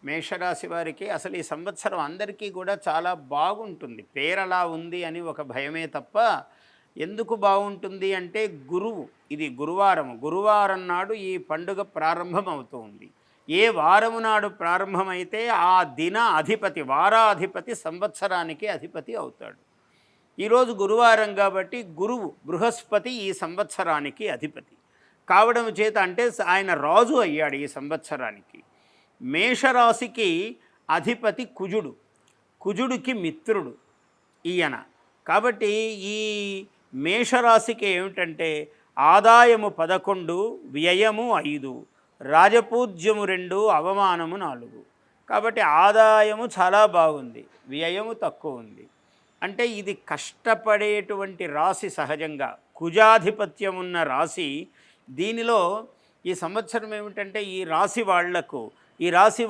మేషరాశి వారికి అసలు ఈ సంవత్సరం అందరికీ కూడా చాలా బాగుంటుంది. పేరలా ఉంది అని ఒక భయమే తప్ప ఎందుకు బాగుంటుంది అంటే గురువు, ఇది గురువారం. గురువారం నాడు ఈ పండుగ ప్రారంభమవుతూ ఉంది. ఏ వారము నాడు ప్రారంభమైతే ఆ దిన అధిపతి, వారాధిపతి సంవత్సరానికి అధిపతి అవుతాడు. ఈరోజు గురువారం కాబట్టి గురువు బృహస్పతి ఈ సంవత్సరానికి అధిపతి కావడం చేత అంటే ఆయన రాజు అయ్యాడు ఈ సంవత్సరానికి. మేషరాశికి అధిపతి కుజుడు, కుజుడికి మిత్రుడు ఈయన. కాబట్టి ఈ మేషరాశికి ఏమిటంటే ఆదాయము 11, వ్యయము 5, రాజపూజ్యము 2, అవమానము 4. కాబట్టి ఆదాయము చాలా బాగుంది, వ్యయము తక్కువ ఉంది. అంటే ఇది కష్టపడేటువంటి రాశి. సహజంగా కుజాధిపత్యం ఉన్న రాశి. దీనిలో ఈ సంవత్సరం ఏమిటంటే ఈ రాశి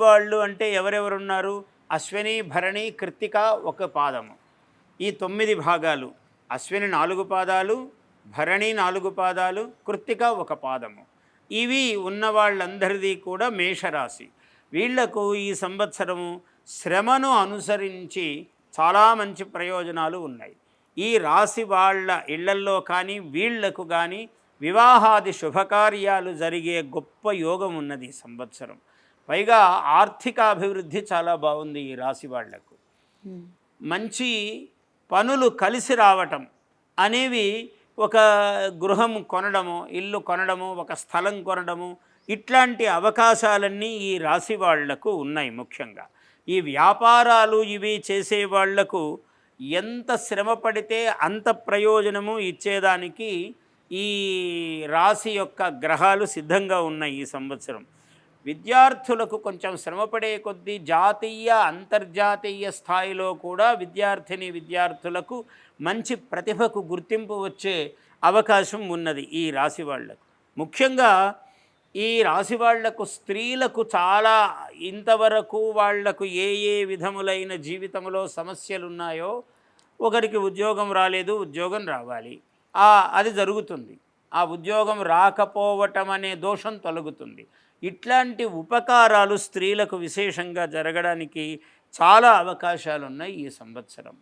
వాళ్ళు అంటే ఎవరెవరున్నారు? అశ్విని, భరణి, కృత్తిక ఒక పాదము, ఈ 9 భాగాలు. అశ్విని 4 పాదాలు, భరణి 4 పాదాలు, కృత్తిక ఒక పాదము. ఇవి ఉన్న వాళ్ళందరిది కూడా మేషరాశి. వీళ్లకు ఈ సంవత్సరము శ్రమను అనుసరించి చాలా మంచి ప్రయోజనాలు ఉన్నాయి. ఈ రాశి వాళ్ళ ఇళ్లల్లో కానీ వీళ్లకు కానీ వివాహాది శుభకార్యాలు జరిగే గొప్ప యోగం ఉన్నది ఈ సంవత్సరం. పైగా ఆర్థికాభివృద్ధి చాలా బాగుంది ఈ రాశి వాళ్లకు. మంచి పనులు కలిసి రావటం అనేవి, ఒక గృహం కొనడము, ఇల్లు కొనడము, ఒక స్థలం కొనడము, ఇట్లాంటి అవకాశాలన్నీ ఈ రాశి వాళ్లకు ఉన్నాయి. ముఖ్యంగా ఈ వ్యాపారాలు ఇవి చేసేవాళ్లకు ఎంత శ్రమ పడితే అంత ప్రయోజనము ఇచ్చేదానికి ఈ రాశి యొక్క గ్రహాలు సిద్ధంగా ఉన్నాయి ఈ సంవత్సరం. విద్యార్థులకు కొంచెం శ్రమపడే కొద్దీ జాతీయ అంతర్జాతీయ స్థాయిలో కూడా విద్యార్థులకు మంచి ప్రతిభకు గుర్తింపు వచ్చే అవకాశం ఉన్నది ఈ రాశి వాళ్లకు. ముఖ్యంగా ఈ రాశి వాళ్లకు స్త్రీలకు చాలా ఇంతవరకు వాళ్లకు ఏ ఏ విధములైన జీవితంలో సమస్యలు ఉన్నాయో, ఒకరికి ఉద్యోగం రాలేదు, ఉద్యోగం రావాలి, అది జరుగుతుంది. ఆ ఉద్యోగం రాకపోవటం అనే దోషం తొలగుతుంది. ఇట్లాంటి ఉపకారాలు స్త్రీలకు విశేషంగా జరగడానికి చాలా అవకాశాలు ఉన్నాయి ఈ సంవత్సరం.